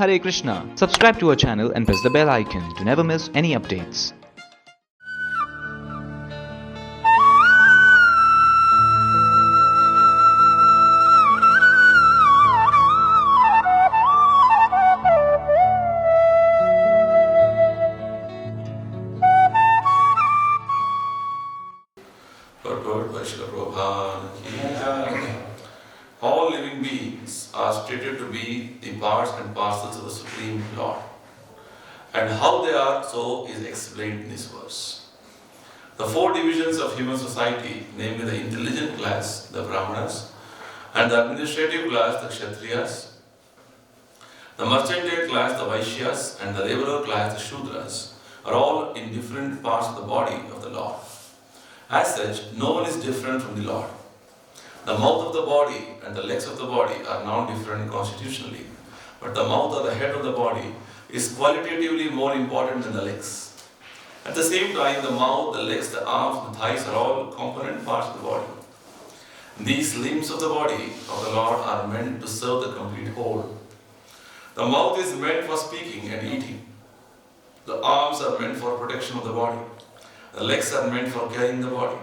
Hare Krishna. Subscribe to our channel and press the bell icon to never miss any updates. All living beings are stated to be the parts and parcels of the Supreme Lord. And how they are so is explained in this verse. The four divisions of human society, namely the intelligent class, the Brahmanas, and the administrative class, the Kshatriyas, the mercantile class, the Vaishyas, and the laborer class, the Shudras, are all in different parts of the body of the Lord. As such, no one is different from the Lord. The mouth of the body and the legs of the body are now different constitutionally, but the mouth or the head of the body is qualitatively more important than the legs. At the same time, the mouth, the legs, the arms, the thighs are all component parts of the body. These limbs of the body of the Lord are meant to serve the complete whole. The mouth is meant for speaking and eating. The arms are meant for protection of the body. The legs are meant for carrying the body.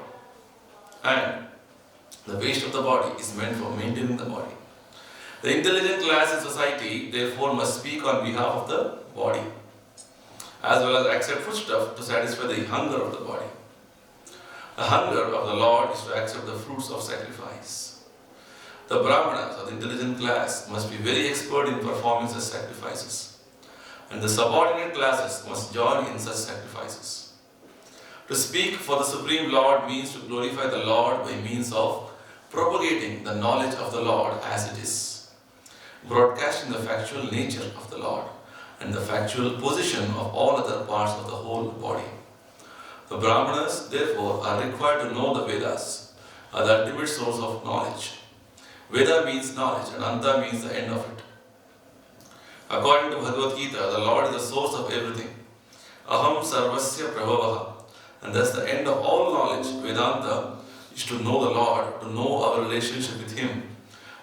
And the waist of the body is meant for maintaining the body. The intelligent class in society, therefore, must speak on behalf of the body, as well as accept foodstuff to satisfy the hunger of the body. The hunger of the Lord is to accept the fruits of sacrifice. The Brahmanas, or the intelligent class, must be very expert in performing such sacrifices, and the subordinate classes must join in such sacrifices. To speak for the Supreme Lord means to glorify the Lord by means of propagating the knowledge of the Lord as it is, broadcasting the factual nature of the Lord and the factual position of all other parts of the whole body. The Brahmanas, therefore, are required to know the Vedas, are the ultimate source of knowledge. Veda means knowledge and Anta means the end of it. According to Bhagavad Gita, the Lord is the source of everything. Aham sarvasya prabhavaha. And thus the end of all knowledge, Vedanta, is to know the Lord, to know our relationship with Him,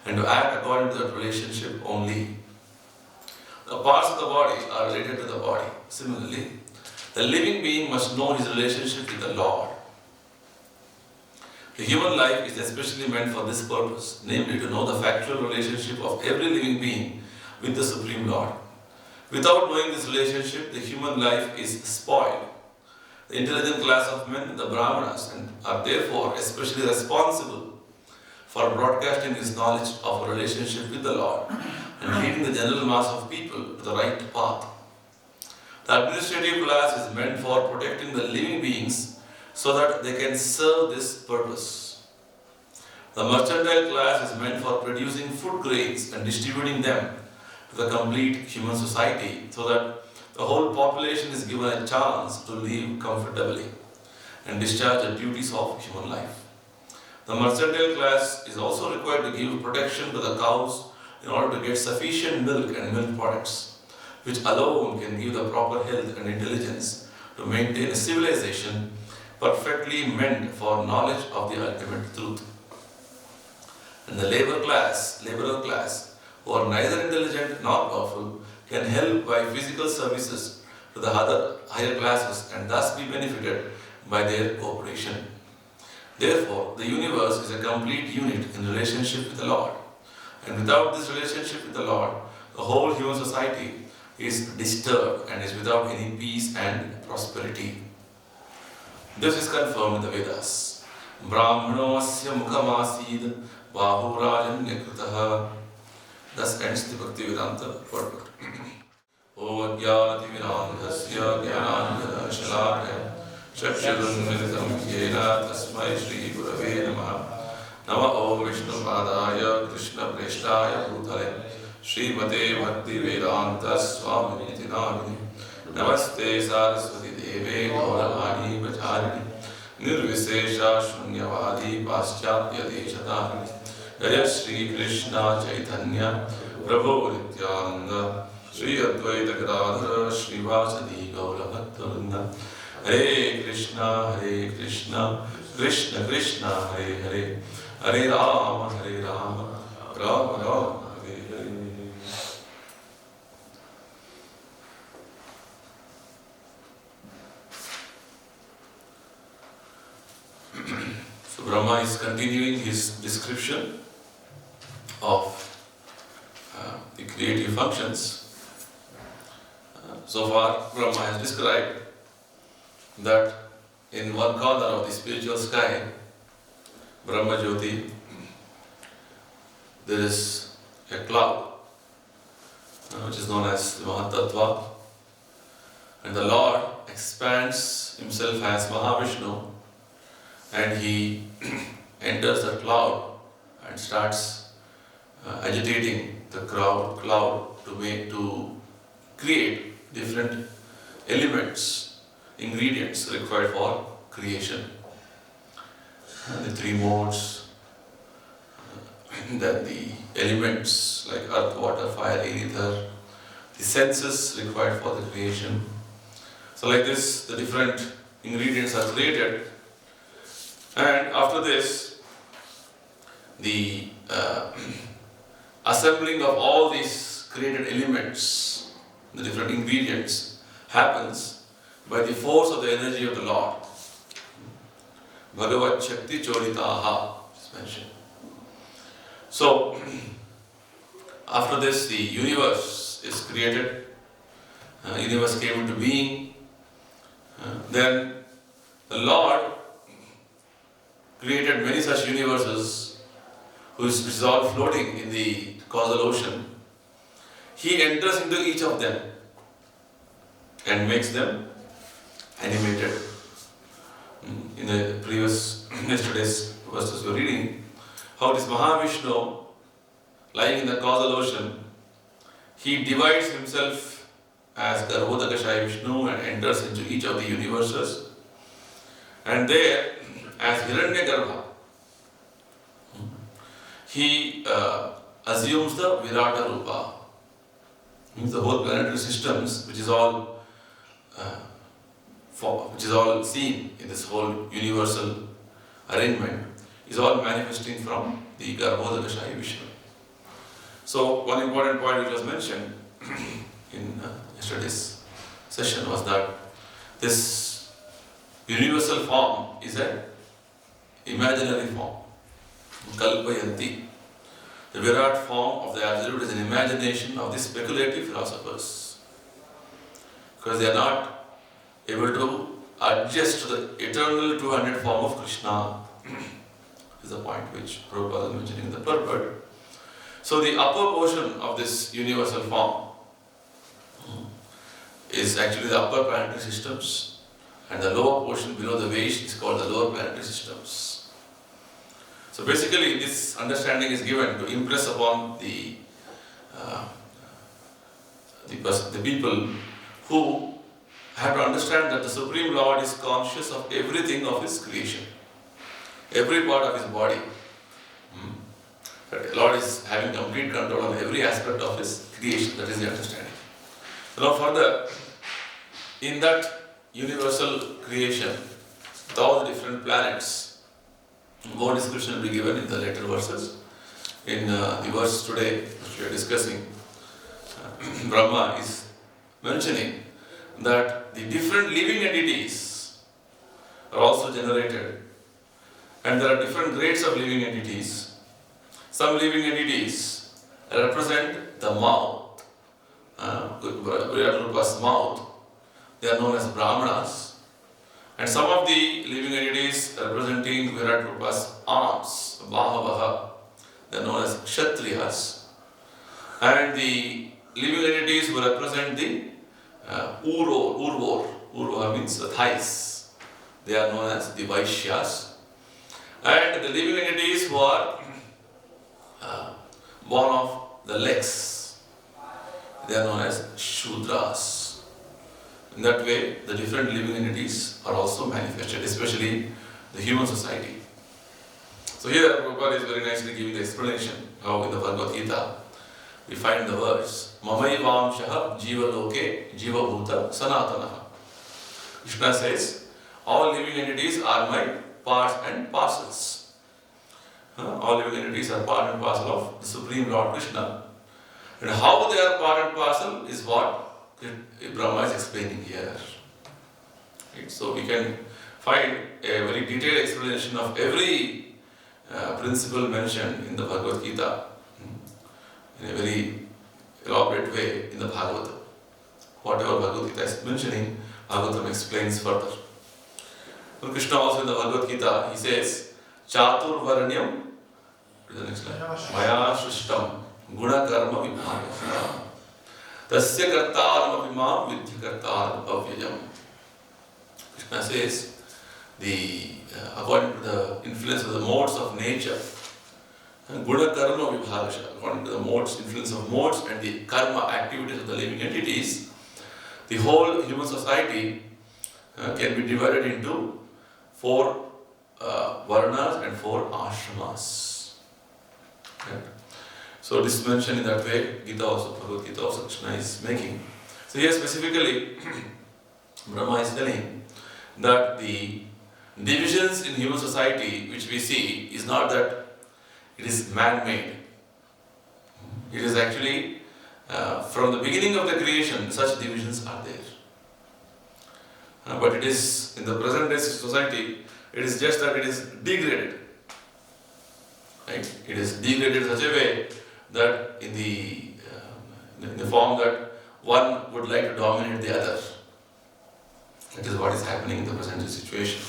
and to act according to that relationship only. The parts of the body are related to the body. Similarly, the living being must know his relationship with the Lord. The human life is especially meant for this purpose, namely to know the factual relationship of every living being with the Supreme Lord. Without knowing this relationship, the human life is spoiled. The intelligent class of men, the Brahmanas, are therefore especially responsible for broadcasting this knowledge of a relationship with the Lord and leading the general mass of people to the right path. The administrative class is meant for protecting the living beings so that they can serve this purpose. The mercantile class is meant for producing food grains and distributing them to the complete human society so that the whole population is given a chance to live comfortably and discharge the duties of human life. The mercantile class is also required to give protection to the cows in order to get sufficient milk and milk products, which alone can give the proper health and intelligence to maintain a civilization perfectly meant for knowledge of the ultimate truth. And the laborer class, who are neither intelligent nor powerful, can help by physical services to the other higher classes and thus be benefited by their cooperation. Therefore, the universe is a complete unit in relationship with the Lord. And without this relationship with the Lord, the whole human society is disturbed and is without any peace and prosperity. This is confirmed in the Vedas. Brahmano asya mukhamasid bahurajanyakృతః. Thus ends the Bhakti Vedanta purport. Om Jnanati Vinamhasya Jnanandjana Shalakaya Chakshurunmilitam Yena Tasmai Shri Gurave Namaha. Nama Om Vishnu Padaya Krishna Preshtaya Bhutale Srimate Bhakti Vedanta Swami Niti Namini Namaste Saraswati Deve Gauravani Vacharini Nirvisesha Shunyavadi Paschatya Deshatani Jaya Shri Krishna Chaitanya Prabhu Nityananda Shri Advaita Gadadhara Shri Vasadi Gaura Bhakta Hare Krishna Krishna Krishna Hare Hare Hare Rama Rama Rama Hare Hare. Brahma is continuing his description of the creative functions. So far, Brahma has described that in one corner of the spiritual sky, Brahma Jyoti, there is a cloud which is known as the Mahatattva, and the Lord expands himself as Mahavishnu, and he enters the cloud and starts agitating the cloud to create different elements, ingredients required for creation. The three modes, then the elements like earth, water, fire, air, ether, the senses required for the creation. So like this, the different ingredients are created, and after this, the assembling of all these created elements, the different ingredients, happens by the force of the energy of the Lord. Bhagavat Shakti Choditaha is mentioned. So, after this, the universe is created. Universe came into being. Then the Lord created many such universes, which is all floating in the causal ocean. He enters into each of them and makes them animated. In the yesterday's verses we were reading, how this Mahavishnu, lying in the causal ocean, he divides himself as Garbhodakashaya Vishnu and enters into each of the universes. And there, as Hiranyagarbha, he assumes the Virata Rupa. Means the whole planetary systems, which is all seen in this whole universal arrangement, is all manifesting from the Garbhodakashaya Vishnu. So one important point which was mentioned in yesterday's session was that this universal form is an imaginary form. Kalpayanti. The Virat form of the Absolute is an imagination of the speculative philosophers, because they are not able to adjust to the eternal 200 form of Krishna. Is the point which Prabhupada is mentioning in the purport. So the upper portion of this universal form is actually the upper planetary systems, and the lower portion below the waist is called the lower planetary systems. So basically this understanding is given to impress upon the people who have to understand that the Supreme Lord is conscious of everything of His creation, every part of His body. That the Lord is having complete control on every aspect of His creation. That is the understanding. Now further, in that universal creation, with all the different planets, more description will be given in the later verses. In the verse today, which we are discussing, Brahma is mentioning that the different living entities are also generated, and there are different grades of living entities. Some living entities represent the mouth, Virata mouth. They are known as Brahmanas. And some of the living entities representing Virat Rupa's arms, Bahavaha, they are known as Kshatriyas. And the living entities who represent the Urvor means the thighs, they are known as the Vaishyas. And the living entities who are born of the legs, they are known as Shudras. In that way, the different living entities are also manifested, especially the human society. So here, Prabhupada is very nicely giving the explanation how in the Bhagavad Gita we find the words Mamaivamshaha Jiva Loke Jiva Bhuta Sanatanaha. Krishna says, all living entities are my parts and parcels. All living entities are part and parcel of the Supreme Lord Krishna. And how they are part and parcel is what Brahma is explaining here. Right? So we can find a very detailed explanation of every principle mentioned in the Bhagavad Gita in a very elaborate way in the Bhagavatam. Whatever Bhagavad Gita is mentioning, Bhagavatam explains further. So Krishna also in the Bhagavad Gita, he says, Chatur Varanyam, the next line, Maya Shrishtam, Guna Karma Vibhavya, Tasya Kartaram Abhimam Vidhi Kartaram Avyayam. Krishna says, according to the influence of the modes of nature, Guna Karma Vibhavya, according to the modes, influence of modes and the karma activities of the living entities, the whole human society can be divided into 4 varnas and 4 ashramas. Right? So this is mentioned in that way, Gita also, Bhagavad Gita also Krishna is making. So here specifically, Brahma is telling that the divisions in human society which we see is not that it is man-made. It is actually from the beginning of the creation, such divisions are there. But it is, in the present day society, it is just that it is degraded. Right? It is degraded in such a way that in the form that one would like to dominate the other. That is what is happening in the present situation.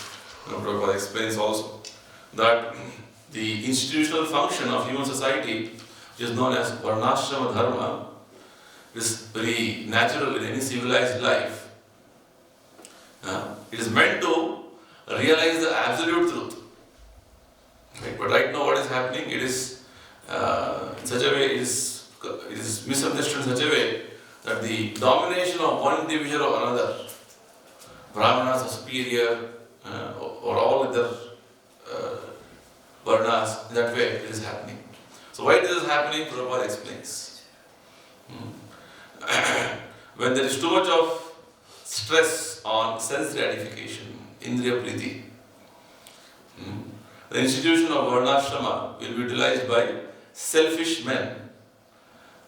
Prabhupada explains also that the institutional function of human society, which is known as Varnashrama Dharma, is very natural in any civilized life. It is meant to realize the absolute truth. Right? But right now what is happening, it is in such a way, it is misunderstood in such a way that the domination of one division or another, Brahmanas are superior or all other Varnas, in that way it is happening. So why this is happening, Prabhupada explains. When there is too much of stress on sense gratification, Indriya Priti, the institution of Varnashrama will be utilized by selfish men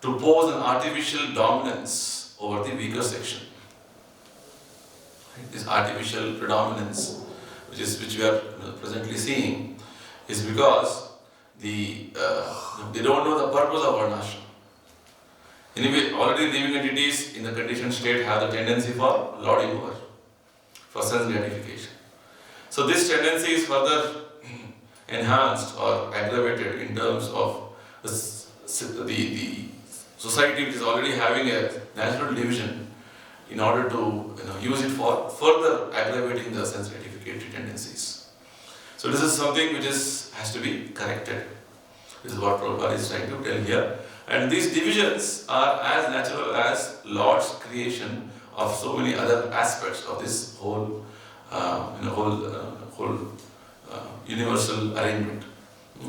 to pose an artificial dominance over the weaker section. This artificial predominance, which we are presently seeing, is because they don't know the purpose of Varnashrama. Anyway, already living entities in the conditioned state have the tendency for lording over, for sense gratification. So this tendency is further enhanced or aggravated in terms of the society which is already having a natural division in order to use it for further aggravating the sense gratificatory tendencies. So this is something which has to be corrected. This is what Prabhupada is trying to tell here. And these divisions are as natural as Lord's creation of so many other aspects of this whole universal arrangement.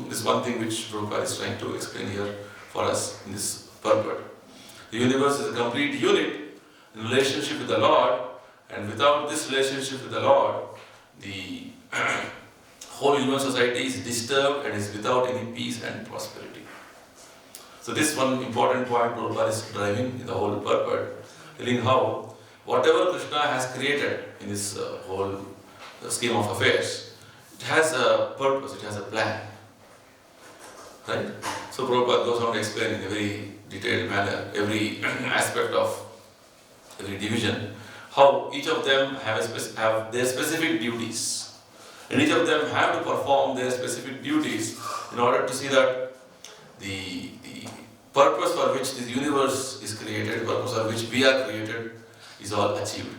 This is one thing which Prabhupada is trying to explain here for us in this purport. The universe is a complete unit in relationship with the Lord, and without this relationship with the Lord, the whole human society is disturbed and is without any peace and prosperity. So this one important point Prabhupada is driving in the whole purport, telling how whatever Krishna has created in this whole scheme of affairs, it has a purpose, it has a plan. Right? So Prabhupada goes on to explain in a very detailed manner every aspect of every division, how each of them have their specific duties. And each of them have to perform their specific duties in order to see that the purpose for which this universe is created, purpose for which we are created, is all achieved.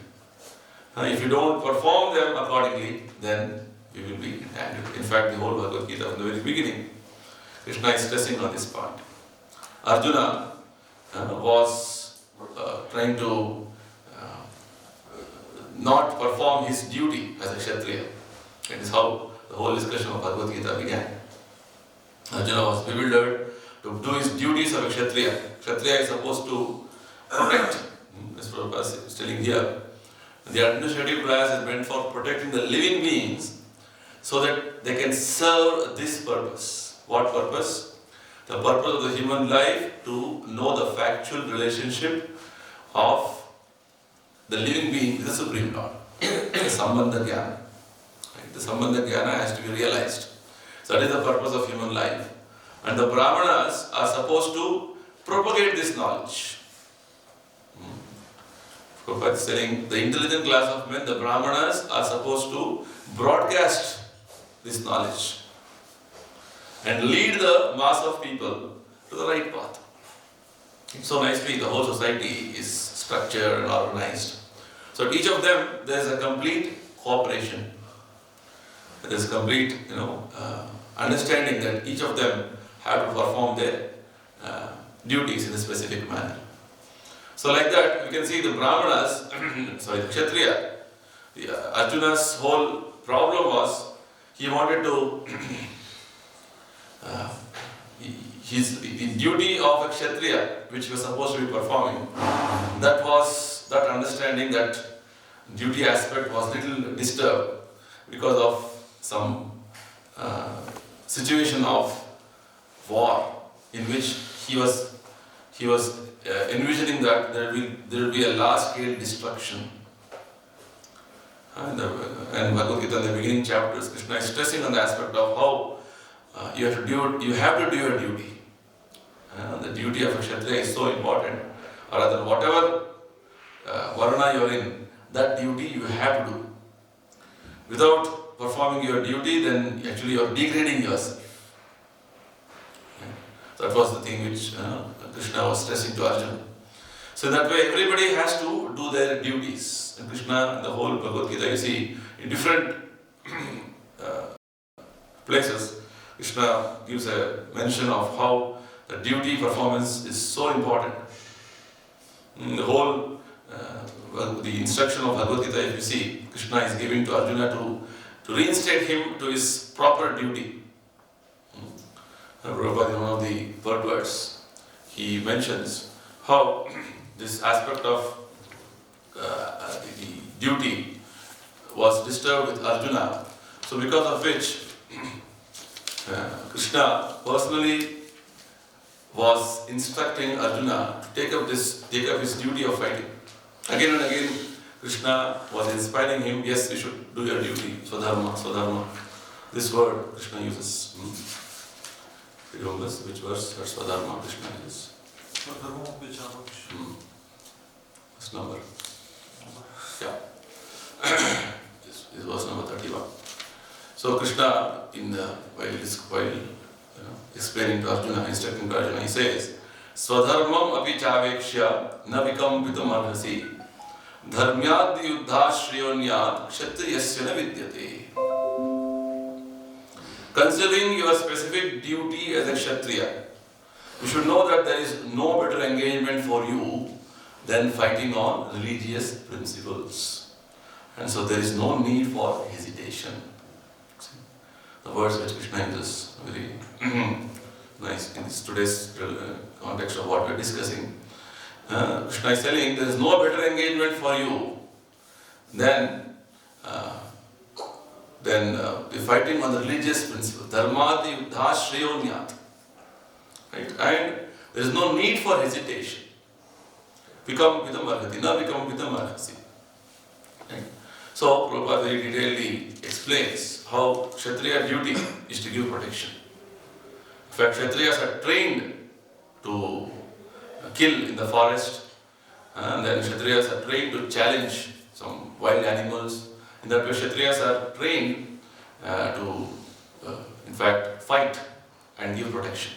If you don't perform them accordingly, then we will be entangled. In fact, the whole Bhagavad Gita from the very beginning, Krishna is stressing on this point. Arjuna was trying to not perform his duty as a Kshatriya. That is how the whole discussion of Bhagavad Gita began. Arjuna was bewildered to do his duties of a Kshatriya. Kshatriya is supposed to protect, as Prabhupada is telling here. The administrative class is meant for protecting the living beings so that they can serve this purpose. What purpose? The purpose of the human life to know the factual relationship of the living being with the Supreme Lord. The Sambandha Jnana. The Sambandha Jnana has to be realized. So that is the purpose of human life. And the Brahmanas are supposed to propagate this knowledge. Prabhupada is saying the intelligent class of men, the Brahmanas, are supposed to broadcast this knowledge and lead the mass of people to the right path. So nicely, the whole society is structured and organized. So at each of them, there is a complete cooperation. There is complete, understanding that each of them have to perform their duties in a specific manner. So like that, we can see the Brahmanas, the Kshatriya, Arjuna's whole problem was, he wanted to, the duty of a Kshatriya, which he was supposed to be performing, that understanding, that duty aspect was little disturbed because of some situation of war in which he was envisioning that there will be a large-scale destruction. And Bhagavad Gita, in the beginning chapters, Krishna is stressing on the aspect of how you have to do your duty. The duty of a Kshatriya is so important. Or rather, whatever varna you are in, that duty you have to do. Without performing your duty, then actually you are degrading yourself. That was the thing which Krishna was stressing to Arjuna. So in that way, everybody has to do their duties. And Krishna, in the whole Bhagavad Gita, you see, in different places, Krishna gives a mention of how the duty performance is so important. In the whole, the instruction of Bhagavad Gita, if you see, Krishna is giving to Arjuna to reinstate him to his proper duty. Prabhupada, in one of the third words, he mentions how this aspect of the duty was disturbed with Arjuna. So because of which Krishna personally was instructing Arjuna to take up his duty of fighting. Again and again, Krishna was inspiring him, yes, you should do your duty, Swadharma. This word Krishna uses. You remember which verse? Swadharma Krishna uses. This number. Yeah. This is verse number 31. So Krishna, while explaining to Arjuna, instructing to Arjuna, he says, Swadharmam api chavekshya na vikampitam arhasi dharmyad yuddhashriyonyad kshatriyasya na vidyate. Considering your specific duty as a Kshatriya, you should know that there is no better engagement for you than fighting on religious principles. And so there is no need for hesitation. See, the words which Krishna uses are very nice in this today's context of what we are discussing. Krishna is telling there is no better engagement for you than fighting on the religious principle. Dharmadi yuddhashriyonyat. Right? And there is no need for hesitation. Vikam vidam arhati, na vikam vidam arhasi. Right? So Prabhupada very detailedly explains how Kshatriya duty is to give protection. In fact, Kshatriyas are trained to kill in the forest, and then Kshatriyas are trained to challenge some wild animals. In that way, Kshatriyas are trained to, in fact, fight and give protection.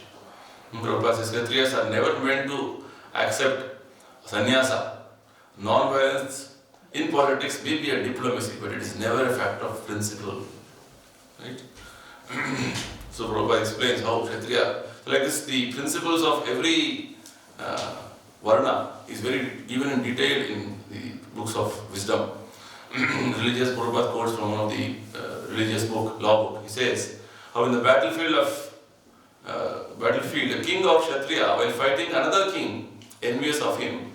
Prabhupada says Kshatriyas are never meant to accept sannyasa. Non-violence in politics may be a diplomacy, but it is never a factor of principle. Right? So Prabhupada explains how Kshatriya, like this, the principles of every varna is very given in detail in the books of wisdom. Religious Prabhupada quotes from one of the religious book, law book. He says how in the battlefield, a king of Kshatriya, while fighting another king envious of him,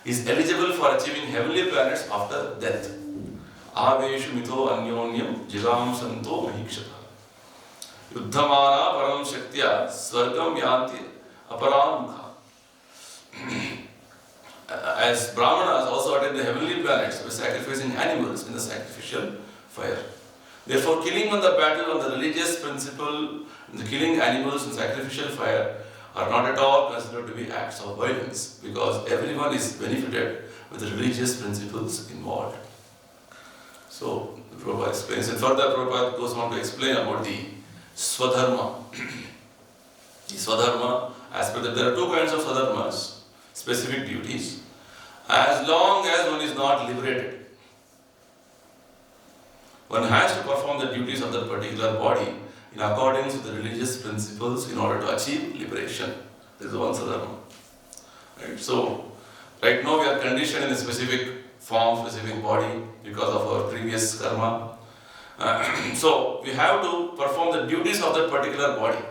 is eligible for achieving heavenly planets after death. Aveshu mitho anyonyam jiram santo mahikshata. Yuddhamana param shaktya swargam yanti aparam mukha. As Brahmanas also attain the heavenly planets by sacrificing animals in the sacrificial fire. Therefore, killing on the battle on the religious principle, the killing animals in sacrificial fire are not at all considered to be acts of violence, because everyone is benefited with the religious principles involved. So, Prabhupada explains, and further Prabhupada goes on to explain about the Swadharma. The Swadharma aspect, that there are two kinds of Swadharmas, specific duties. As long as one is not liberated, one has to perform the duties of that particular body in accordance with the religious principles in order to achieve liberation. This is one Swadharma. Right? So, right now we are conditioned in a specific form, specific body because of our previous karma. So, we have to perform the duties of that particular body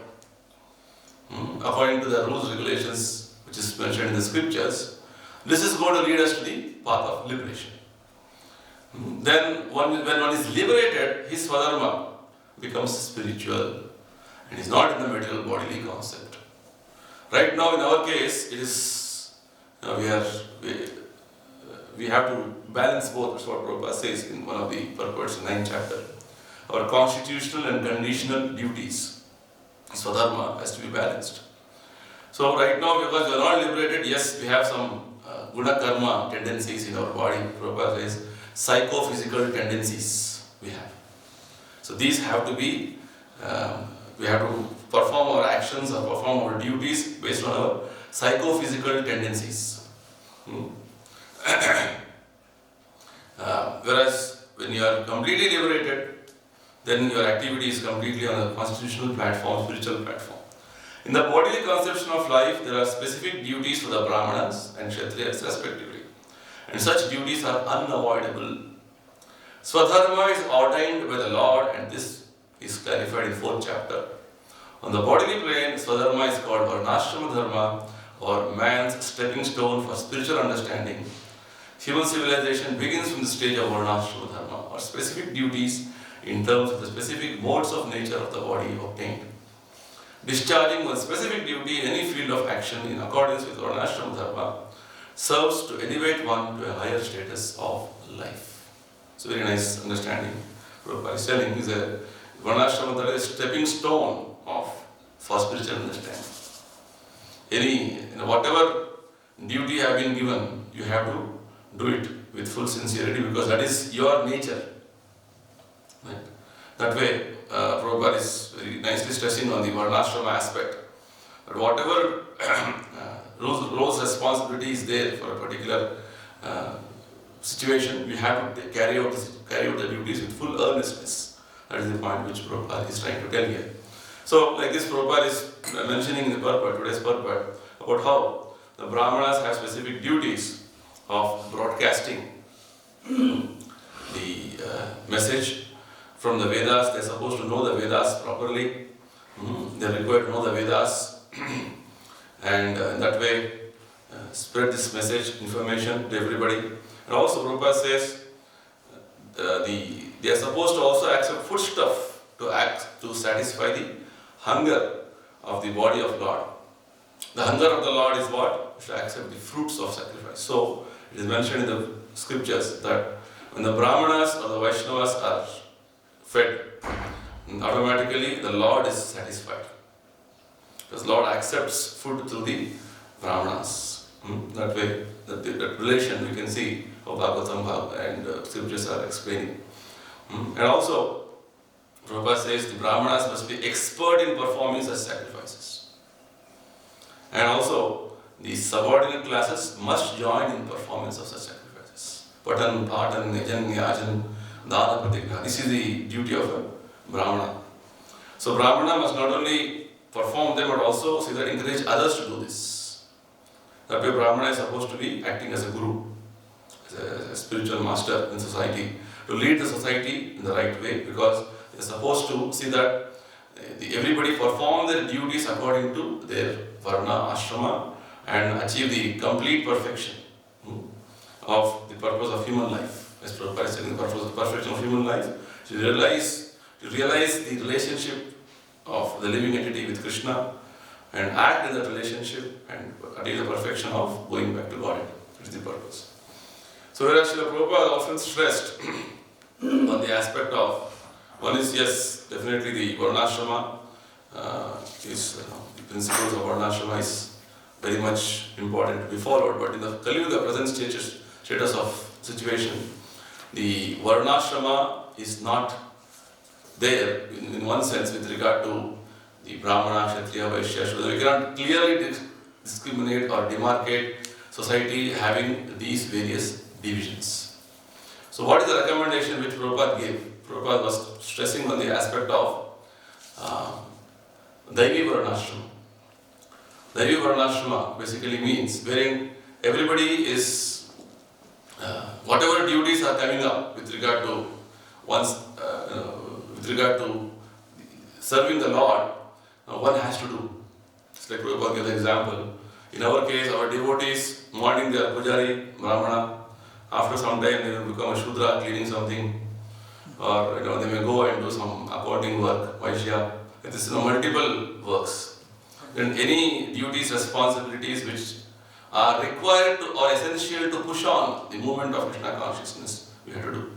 according to the rules, regulations which is mentioned in the scriptures. This is going to lead us to the path of liberation. Then, when one is liberated, his Swadharma becomes spiritual and is not in the material bodily concept. Right now, in our case, it is we have to balance both. That's what Prabhupada says in one of the purports in 9th chapter. Our constitutional and conditional duties, Swadharma, has to be balanced. So right now, because we are not liberated, yes, we have some guna karma tendencies in our body. Prabhupada says psychophysical tendencies we have. So these have to be, we have to perform our actions or perform our duties based on our psychophysical tendencies. Whereas when you are completely liberated, then your activity is completely on a constitutional platform, spiritual platform. In the bodily conception of life, there are specific duties for the Brahmanas and Kshatriyas respectively. And such duties are unavoidable. Swadharma is ordained by the Lord, and this is clarified in 4th chapter. On the bodily plane, Swadharma is called Varnashrama Dharma, or man's stepping stone for spiritual understanding. Human civilization begins from the stage of Varnashrama Dharma, or specific duties in terms of the specific modes of nature of the body obtained. Discharging one specific duty in any field of action in accordance with Varnashrama Dharma serves to elevate one to a higher status of life. So very nice understanding. Prabhupada is telling is a Varnashrama Dharma is a stepping stone for spiritual understanding. Whatever duty you have been given, you have to do it with full sincerity because that is your nature. Right? That way, Prabhupada is very nicely stressing on the Varnashrama aspect. That whatever roles responsibility is there for a particular situation, we have to carry out the duties with full earnestness. That is the point which Prabhupada is trying to tell here. So, like this, Prabhupada is mentioning in the purport, today's purport, about how the Brahmanas have specific duties of broadcasting the message from the Vedas. They are supposed to know the Vedas properly. They are required to know the Vedas and in that way spread this message, information to everybody. And also Prabhupada says they are supposed to also accept foodstuff to satisfy the hunger of the body of Lord. The hunger of the Lord is what? To accept the fruits of sacrifice. So it is mentioned in the scriptures that when the Brahmanas or the Vaishnavas are fed, automatically the Lord is satisfied. Because Lord accepts food through the Brahmanas. That way, that relation we can see how Bhagavatam and scriptures are explaining. And also, Prabhupada says the Brahmanas must be expert in performing such sacrifices. And also, the subordinate classes must join in performance of such sacrifices. Patan, Patan, Yajan, Yajan, Dana, Pratigna. This is the duty of a Brahmana. So Brahmana must not only perform them but also encourage others to do this. That way Brahmana is supposed to be acting as a guru, as a spiritual master in society, to lead the society in the right way, because they are supposed to see that everybody perform their duties according to their varna, ashrama, and achieve the complete perfection of the purpose of human life. As Prabhupada said, the purpose of perfection of human life, to realize the relationship of the living entity with Krishna and act in that relationship and attain the perfection of going back to God. That is the purpose. So whereas Srila Prabhupada often stressed on the aspect of One is, yes, definitely the Varnashrama is the principles of Varnashrama is very much important to be followed. But in the Kali-yuga present status of situation, the Varnashrama is not there in one sense with regard to the Brahmana, Kshatriya, Vaishya, Shudra. We cannot clearly discriminate or demarcate society having these various divisions. So what is the recommendation which Prabhupada gave? Prabhupada was stressing on the aspect of Daivi Varnashrama. Daivi Varnashrama basically means wherein everybody is, whatever duties are coming up with regard to serving the Lord, one has to do. It's like Prabhupada gave the example. In our case, our devotees, morning they are Pujari, Brahmana, after some time they will become a Shudra, cleaning something, or they may go and do some accounting work, Vaishya. It is multiple works. Then any duties, responsibilities which are required to, or essential to push on the movement of Krishna consciousness, we have to do.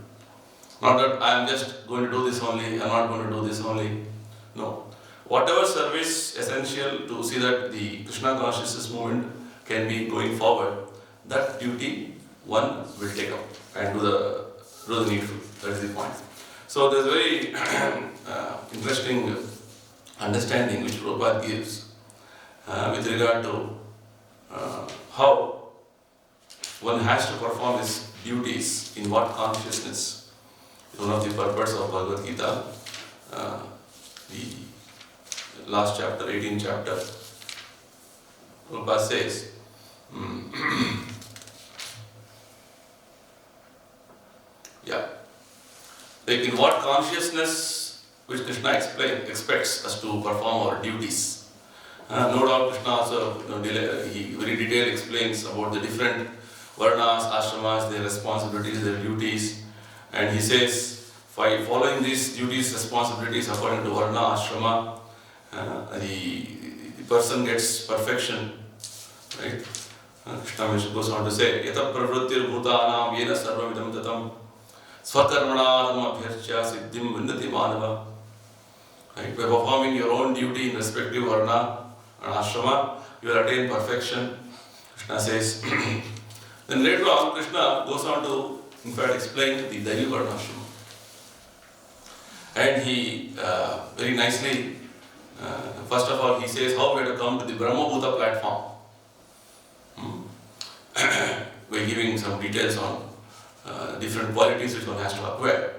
Not that I am just going to do this only, I am not going to do this only. No. Whatever service essential to see that the Krishna consciousness movement can be going forward, that duty one will take up and do the needful. That is the point. So there is a very interesting understanding which Prabhupada gives with regard to how one has to perform his duties in what consciousness. One of the purposes of Bhagavad Gita, the last chapter, 18th chapter, Prabhupada says, like in what consciousness which Krishna expects us to perform our duties. No doubt Krishna also he very detailed explains about the different varnas, ashramas, their responsibilities, their duties, and he says, by following these duties, responsibilities according to varna, ashrama, the person gets perfection, right? Krishna goes on to say, Yata pravrittir bhutanam yena sarvamidam tatam swakarmanadam abhyarcha siddhim vindati manava. Right? By performing your own duty in respective varna and ashrama, you will attain perfection, Krishna says. Then later on, Krishna goes on to, in fact, explain the Daivi Varnashrama. And he very nicely, first of all, he says how we have to come to the Brahma-bhuta platform. By giving some details on different qualities which one has to acquire.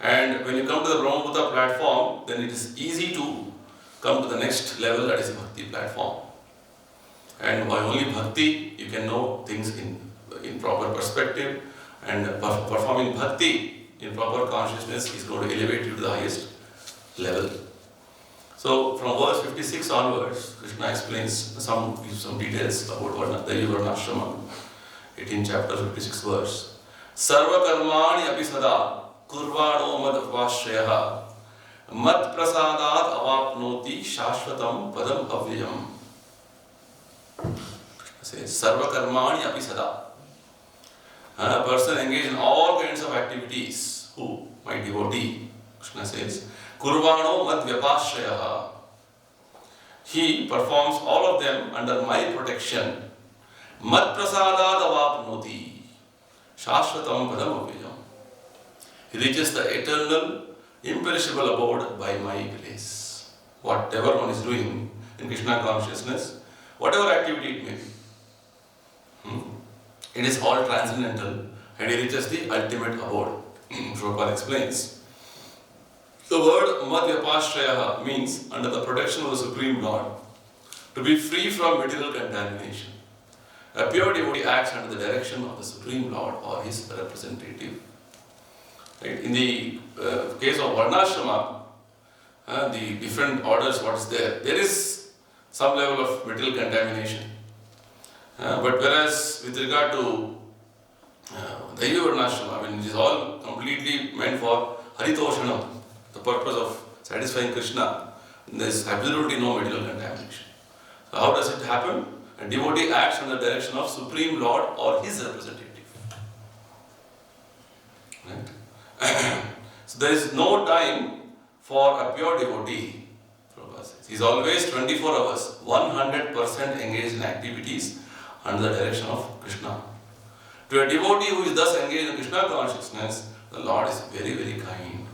And when you come to the Brahma-bhuta platform, then it is easy to come to the next level, that is Bhakti platform. And by only Bhakti, you can know things in proper perspective, and performing Bhakti in proper consciousness is going to elevate you to the highest level. So from verse 56 onwards, Krishna explains some details about Daivi Varnashrama, 18th chapter, 56 verse. Sarva karmani api sada kurvano mad vashryaha mat prasadat avapnoti shashvatam padam avyayam. Krishna says, Sarva karmani api sada. A person engaged in all kinds of activities. Who? My devotee. Krishna says, Kurvano mad vyapashrayaha. He performs all of them under my protection. Mad prasadad avapnoti. Shashvatam padam avyayam. He reaches the eternal, imperishable abode by my grace. Whatever one is doing in Krishna consciousness, whatever activity it may be, it is all transcendental, and he reaches the ultimate abode. Prabhupada explains. The word Madhyapashrayaha means under the protection of the Supreme Lord, to be free from material contamination. A pure devotee acts under the direction of the Supreme Lord or his representative. Right? In the case of Varnashrama, the different orders, what is there? There is some level of material contamination. But whereas with regard to Daivi Varnashrama, it is all completely meant for Haritoshanam, the purpose of satisfying Krishna. There is absolutely no material contamination. So how does it happen? A devotee acts in the direction of Supreme Lord or his representative. Right? So there is no time for a pure devotee, Prabhupada says, he is always 24 hours, 100% engaged in activities under the direction of Krishna. To a devotee who is thus engaged in Krishna consciousness, the Lord is very, very kind.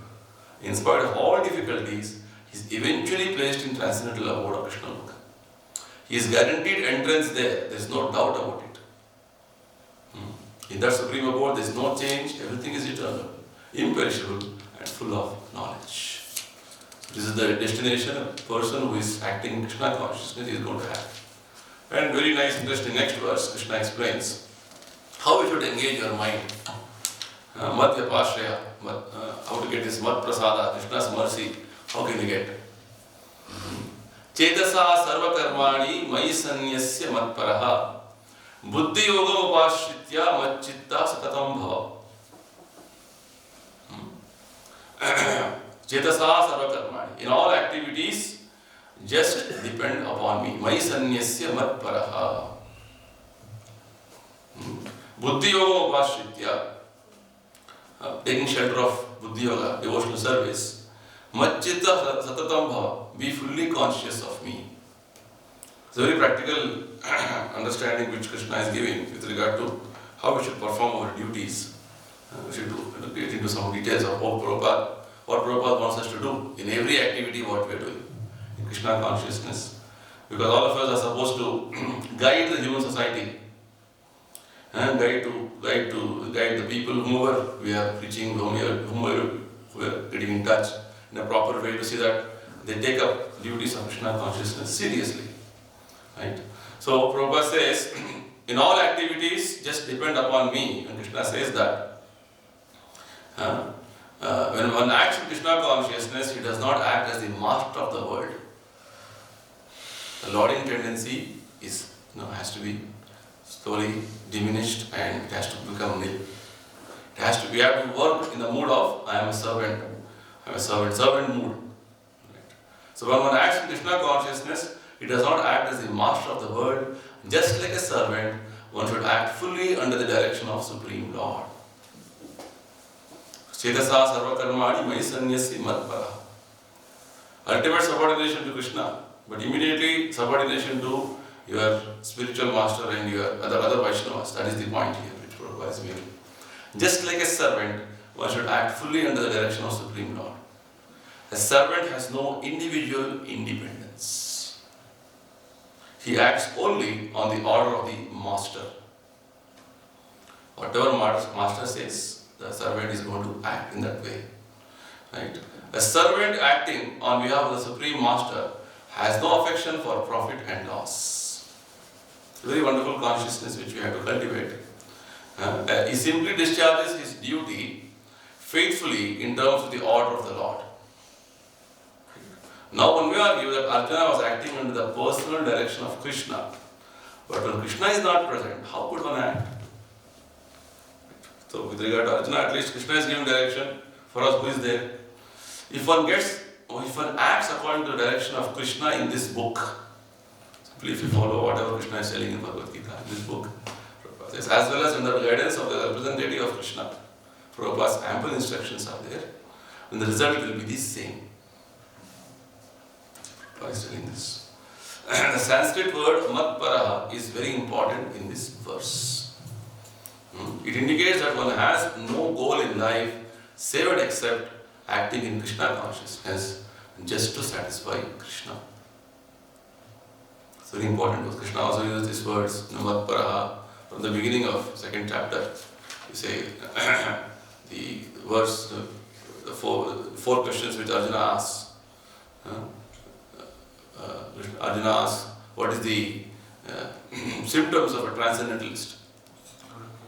In spite of all difficulties, he is eventually placed in transcendental abode of Krishna Loka. He is guaranteed entrance there. There is no doubt about it. In that supreme abode, there is no change. Everything is eternal, imperishable, and full of knowledge. So this is the destination a person who is acting in Krishna consciousness is going to have. And very nice, interesting next verse, Krishna explains how we should engage your mind. Madhya Pashraya, how to get this Mad Prasada, Krishna's mercy, how can you get? Chetasa sarva karmani mai sanyasya matparaha buddhi yogam upashritya macchitta satatam bhava. Chetasa sarva karmani. In all activities, just depend upon me. Mai sanyasya matparaha. Buddhi yogam upashritya. Taking shelter of Buddhi Yoga, devotional service. Macchitta satatam bhava. Be fully conscious of me. It's a very practical understanding which Krishna is giving with regard to how we should perform our duties. We should get into some details of what Prabhupada wants us to do in every activity what we are doing in Krishna consciousness. Because all of us are supposed to guide the human society and guide the people whomever we are preaching, whomever we are getting in touch in a proper way to see that they take up duties of Krishna consciousness seriously. Right? So Prabhupada says, in all activities, just depend upon me. And Krishna says that when one acts in Krishna consciousness, he does not act as the master of the world. The lording tendency has to be slowly diminished and it has to become nil. We have to work in the mood of I am a servant. I am a servant mood. Right? So when one acts in Krishna consciousness, he does not act as the master of the world. Just like a servant, one should act fully under the direction of Supreme Lord. Chetasa sarva karmani mai sanyasi matpara. Ultimate subordination to Krishna, but immediately subordination to your spiritual master and your other Vaishnavas. That is the point here which Prabhupada is making. Just like a servant, one should act fully under the direction of Supreme Lord. A servant has no individual independence. He acts only on the order of the master. Whatever master says, the servant is going to act in that way. Right? A servant acting on behalf of the Supreme Master has no affection for profit and loss. It's a very wonderful consciousness which we have to cultivate. He simply discharges his duty faithfully in terms of the order of the Lord. Now one may argue that Arjuna was acting under the personal direction of Krishna. But when Krishna is not present, how could one act? So with regard to Arjuna, at least Krishna is giving direction for us who is there. If one acts according to the direction of Krishna in this book, simply if you follow whatever Krishna is telling in Bhagavad Gita, in this book, as well as under the guidance of the representative of Krishna, Prabhupada's ample instructions are there, and the result will be the same. Prabhupada is telling this. The Sanskrit word matparaha is very important in this verse. It indicates that one has no goal in life save and except acting in Krishna consciousness just to satisfy Krishna. It's very important because Krishna also uses these words, matparaha, from the beginning of second chapter. You say the verse, the four questions which Arjuna asks. Arjuna asks, what is the symptoms of a transcendentalist?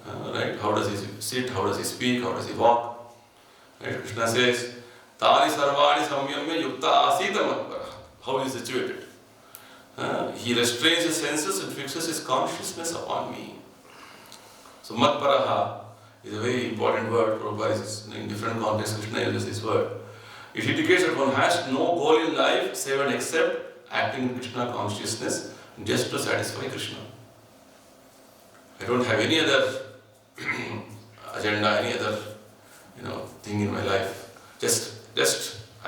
Right? How does he sit? How does he speak? How does he walk? Right? Krishna says, Tani sarvani samyamya yukta asita matpara. How is he situated? He restrains his senses and fixes his consciousness upon me. So matparaha is a very important word. Prabhupada is in different contexts. Krishna uses this word. It indicates that one has no goal in life save and except acting in Krishna consciousness just to satisfy Krishna. I don't have any other agenda, any other thing in my life. Just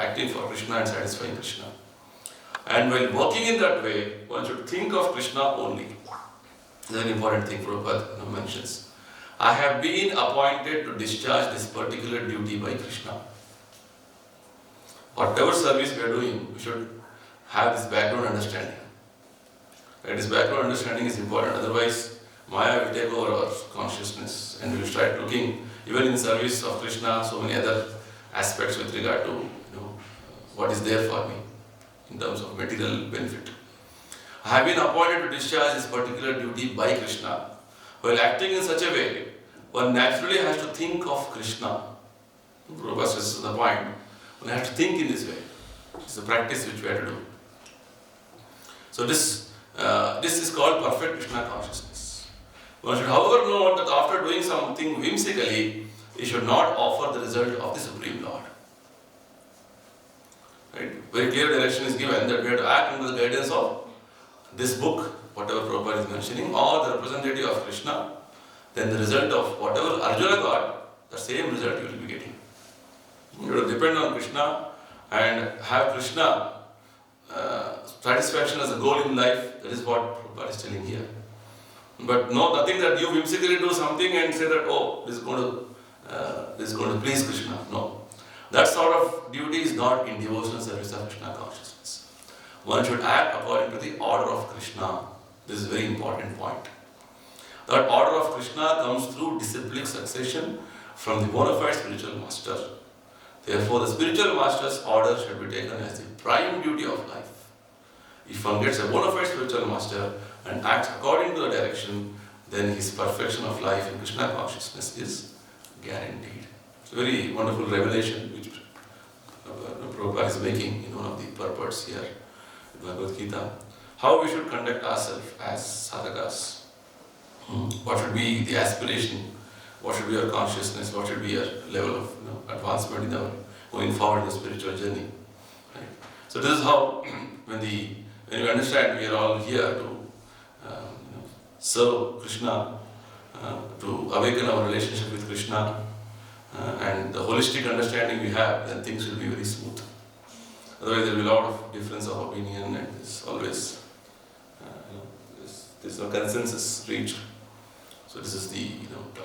acting for Krishna and satisfying Krishna. And while working in that way, one should think of Krishna only. This is an important thing Prabhupada mentions. I have been appointed to discharge this particular duty by Krishna. Whatever service we are doing, we should have this background understanding. Right? This background understanding is important, otherwise Maya will take over our consciousness and we will start looking, even in service of Krishna, so many other aspects with regard to what is there for me in terms of material benefit. I have been appointed to discharge this particular duty by Krishna. While acting in such a way, one naturally has to think of Krishna. Prabhupada stresses the point. One has to think in this way. It's a practice which we have to do. So this is called perfect Krishna consciousness. One should, however, know that after doing something whimsically, he should not offer the result of the Supreme Lord. Right? Very clear direction is given that we have to act under the guidance of this book, whatever Prabhupada is mentioning, or the representative of Krishna. Then the result of whatever Arjuna got, the same result you will be getting. You have to depend on Krishna and have Krishna satisfaction as a goal in life. That is what Prabhupada is telling here. But no, nothing that you whimsically do something and say that, oh, this is going to please Krishna. No. That sort of duty is not in devotional service of Krishna consciousness. One should act according to the order of Krishna. This is a very important point. That order of Krishna comes through disciplic succession from the bona fide spiritual master. Therefore, the spiritual master's order should be taken as the prime duty of life. If one gets a bona fide spiritual master and acts according to the direction, then his perfection of life in Krishna consciousness is guaranteed. It's a very wonderful revelation which Prabhupada is making in one of the purports here in Bhagavad Gita. How we should conduct ourselves as sadhakas. What should be the aspiration? What should be our consciousness? What should be our level of advancement in our going forward in the spiritual journey? Right? So this is how, when you understand, we are all here to serve Krishna, to awaken our relationship with Krishna, and the holistic understanding we have, then things will be very smooth. Otherwise, there will be a lot of difference of opinion, and there's always there's no consensus reached. So this is the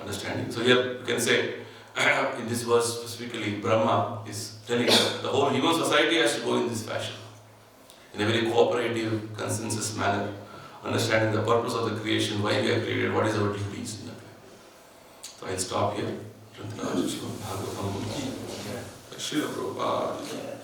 understanding. So here you can say, in this verse specifically, Brahma is telling us the whole human society has to go in this fashion, in a very cooperative, consensus manner, understanding the purpose of the creation, why we are created, what is our duties in that way. So I'll stop here. Srila Prabhupada.